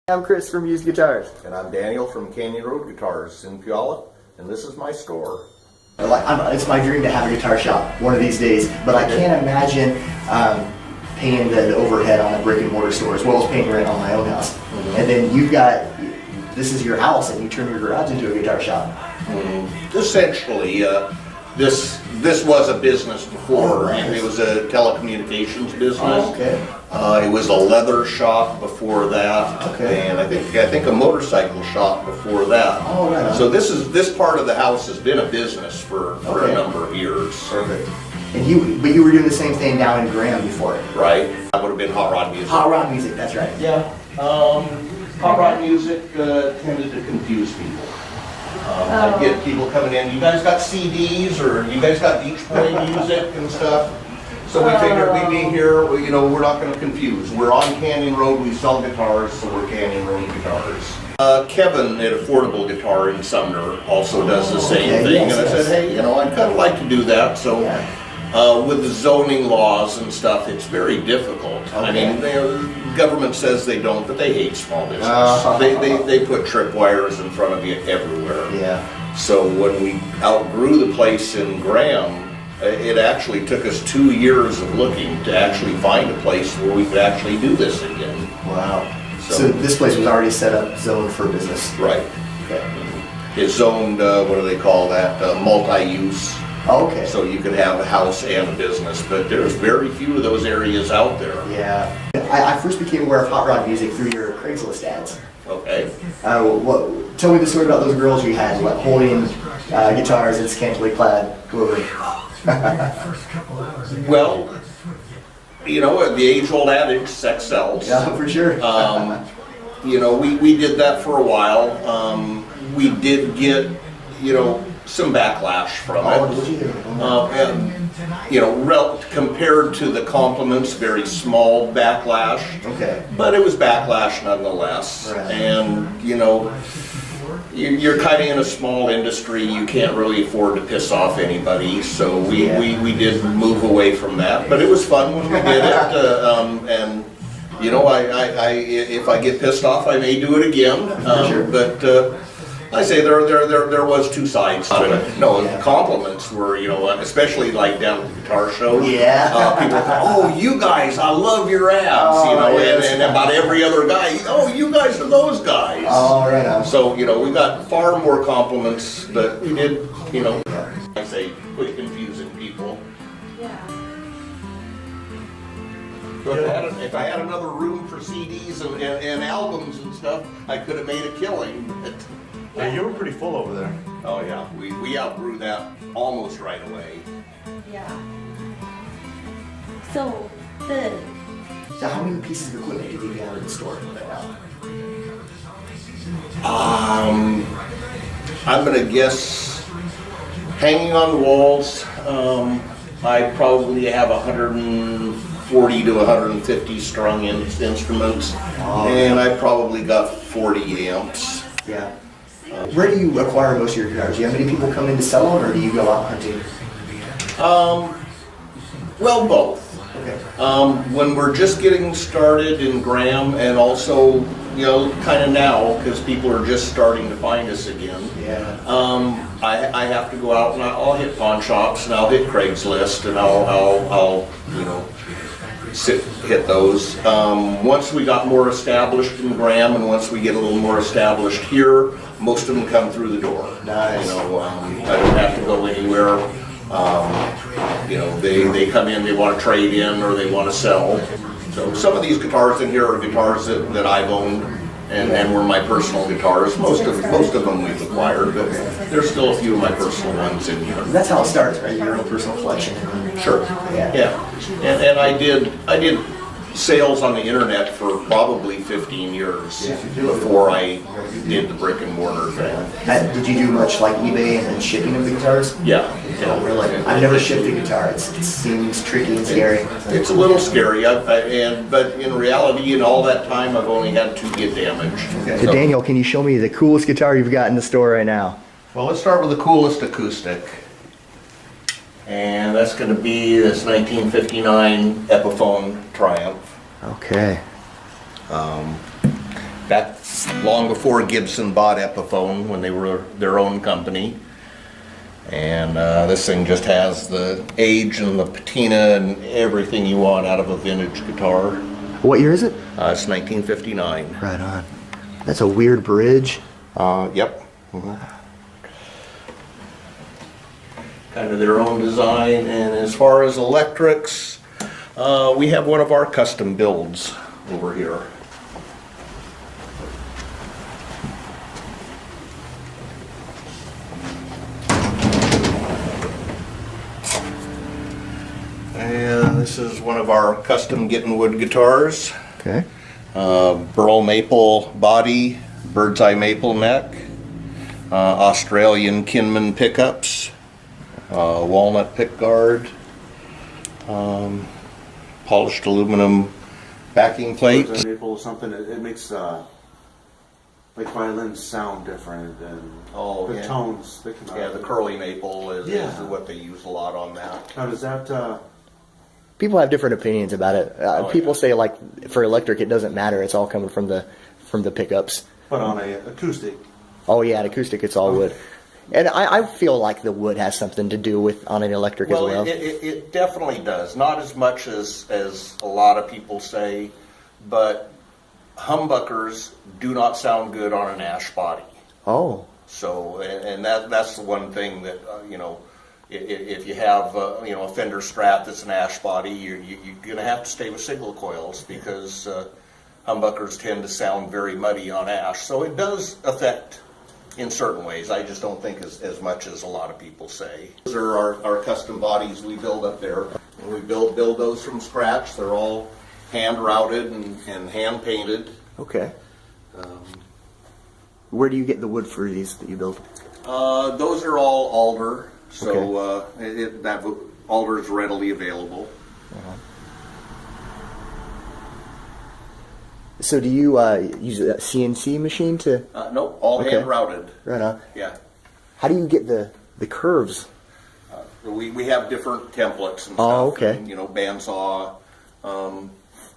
I'm Chris from UsedGuitars. And I'm Daniel from Canyon Road Guitars in Puyallup, and this is my store. It's my dream to have a guitar shop one of these days, but I can't imagine paying the overhead on a brick and mortar store as well as paying rent on my own house. And then this is your house and you turn your garage into a guitar shop. Essentially, this was a business before. Oh, nice. It was a telecommunications business. Oh, okay. It was a leather shop before that, Okay. and I think a motorcycle shop before that. Oh, right on. So this part of the house has been a business for Okay. a number of years. Perfect. And you were doing the same thing down in Graham before. Right? That would have been hot rod music. Hot rod music, that's right. Yeah. Hot rod music tended to confuse people. I'd get people coming in, you guys got CDs or you guys got Beach Boy music and stuff. So we figured we'd be here, we're not going to confuse. We're on Canyon Road, we sell guitars, so we're Canyon Road Guitars. Kevin at Affordable Guitar in Sumner also does the same Okay, thing. yes, And I yes. said, hey, I'd kind of like to do that. So with the zoning laws and stuff, it's very difficult. I mean, the government says they don't, but they hate small business. They put tripwires in front of you everywhere. Yeah. So when we outgrew the place in Graham, it actually took us 2 years of looking to actually find a place where we could actually do this again. Wow. So this place was already set up, zoned for business. Right. Okay. It's zoned, what do they call that, multi-use. Oh, okay. So you could have a house and a business, but there's very few of those areas out there. Yeah. I first became aware of hot rod music through your Craigslist ads. Okay. Tell me the story about those girls you had, holding guitars and scantily clad clothing. Well, the age-old adage, sex sells. Yeah, for sure. We did that for a while. We did get, some backlash from it. Compared to the compliments, very small backlash. Okay. But it was backlash nonetheless. Right. And, you're kind of in a small industry, you can't really afford to piss off anybody, so we did move away from that. But it was fun when we did it, and if I get pissed off, I may do it again. Sure. But I say there was two sides to it. No, compliments were, especially like down at the guitar show. Yeah. People go, oh, you guys, I love your abs, yes. and about every other guy, oh, you guys are those guys. Oh, right on. So, we got far more compliments, but we did, I say, quit confusing people. So if I had another room for CDs and albums and stuff, I could have made a killing. Yeah, you were pretty full over there. Oh yeah, we outgrew that almost right away. Yeah. So how many pieces of equipment did you have in the store right now? I'm gonna guess, hanging on the walls, I probably have 140 to 150 strung instruments, and I probably got 40 amps. Yeah. Where do you acquire most of your guitars? Do you have many people come in to sell them, or do you go out hunting? Well, both. Okay. When we're just getting started in Graham, and also, kind of now, because people are just starting to find us again. Yeah. I have to go out and I'll hit pawn shops and I'll hit Craigslist and I'll hit those. Once we got more established in Graham, and once we get a little more established here, most of them come through the door. Nice. I don't have to go anywhere. They come in, they want to trade in or they want to sell. So some of these guitars in here are guitars that I've owned and were my personal guitars. Most of them we've acquired, but there's still a few of my personal ones in here. That's how it starts, right? Your own personal collection. Sure. Yeah. And I did sales on the internet for probably 15 years before I did the brick and mortar thing. Did you do much like eBay and then shipping of the guitars? Yeah. Oh, really? I've never shipped a guitar. It seems tricky and scary. It's a little scary, but in reality, in all that time, I've only had 2 get damaged. Okay. So Daniel, can you show me the coolest guitar you've got in the store right now? Well, let's start with the coolest acoustic. And that's going to be this 1959 Epiphone Triumph. Okay. back long before Gibson bought Epiphone, when they were their own company. And this thing just has the age and the patina and everything you want out of a vintage guitar. What year is it? It's 1959. Right on. That's a weird bridge. Yep. Kind of their own design. And as far as electrics, we have one of our custom builds over here. And this is one of our custom Getting Wood guitars. Okay. Burl maple body, bird's eye maple neck, Australian Kinman pickups, walnut pickguard, polished aluminum backing plate. Bird's eye maple or something, it makes like violins sound different and the tones that come out. Yeah, the curly maple is Yeah. what they use a lot on that. Now does that People have different opinions about it. People say like for electric, it doesn't matter. It's all coming from the pickups. but on a acoustic? Oh yeah, an acoustic, it's all wood. And I feel like the wood has something to do with on an electric as well. It definitely does. Not as much as a lot of people say, but humbuckers do not sound good on an ash body. Oh. So, and that's the one thing that, if you have, a Fender Strat that's an ash body, you're going to have to stay with single coils because humbuckers tend to sound very muddy on ash. So it does affect in certain ways. I just don't think as much as a lot of people say. Those are our custom bodies we build up there. And we build those from scratch. They're all hand routed and hand painted. Okay. Where do you get the wood for these that you build? Those are all alder, so that alder is readily available. So do you use a CNC machine to? Nope, all hand routed. Right on. Yeah. How do you get the curves? We have different templates and stuff. Oh, okay. And, bandsaw.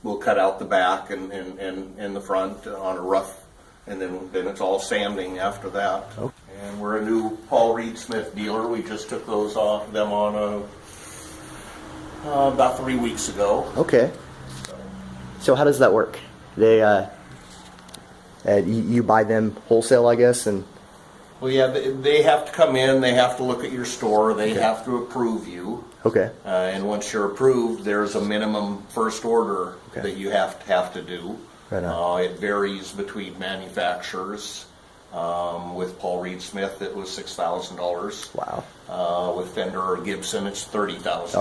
We'll cut out the back and the front on a rough, and then it's all sanding after that. Oh. And we're a new Paul Reed Smith dealer. We just took them on about 3 weeks ago. Okay. So how does that work? They you buy them wholesale, I guess, and. Well, yeah, they have to come in. They have to look at your store. They have to approve you. Okay. And once you're approved, there's a minimum first order that you have to do. Right on. It varies between manufacturers. With Paul Reed Smith, it was $6,000. Wow. With Fender or Gibson, it's $30,000.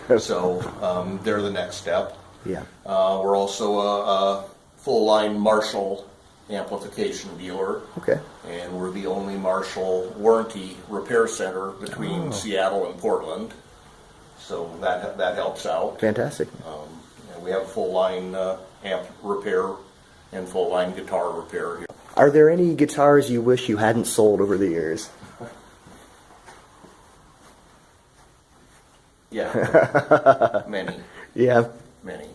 Oh. So they're the next step. Yeah. We're also a full-line Marshall amplification dealer. Okay. And we're the only Marshall warranty repair center between Seattle and Portland. So that helps out. Fantastic. And we have a full-line amp repair and full-line guitar repair here. Are there any guitars you wish you hadn't sold over the years? Yeah. Many. Yeah. Many.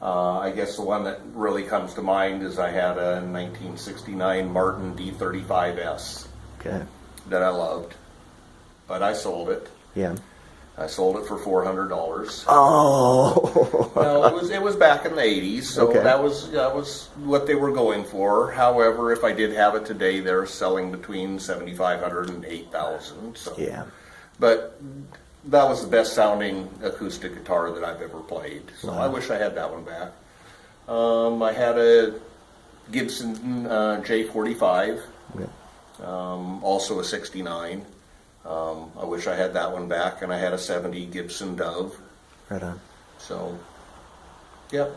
I guess the one that really comes to mind is I had a 1969 Martin D35S Okay. that I loved, but I sold it. Yeah. I sold it for $400. Oh. No, it was back in the 80s, so Okay. that was what they were going for. However, if I did have it today, they're selling between $7,500 and $8,000. So. Yeah. But that was the best sounding acoustic guitar that I've ever played. So Wow. I wish I had that one back. I had a Gibson J45, Okay. also a 69. I wish I had that one back, and I had a 70 Gibson Dove. Right on. So, yep.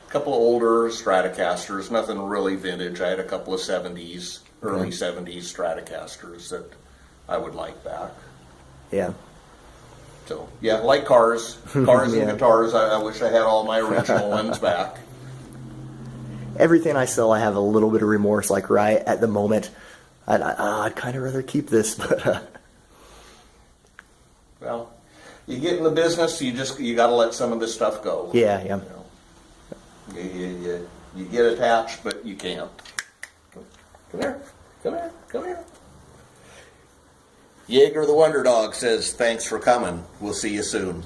A couple of older Stratocasters, nothing really vintage. I had a couple of 70s, early 70s Stratocasters that I would like back. Yeah. So, yeah, like cars and Yeah. guitars, I wish I had all my original ones back. Everything I sell, I have a little bit of remorse. Like right at the moment, I'd kind of rather keep this, but. Well, you get in the business, you got to let some of this stuff go. Yeah, yeah. You You get attached, but you can't. Come here, come here, come here. Jaeger the Wonder Dog says, thanks for coming. We'll see you soon.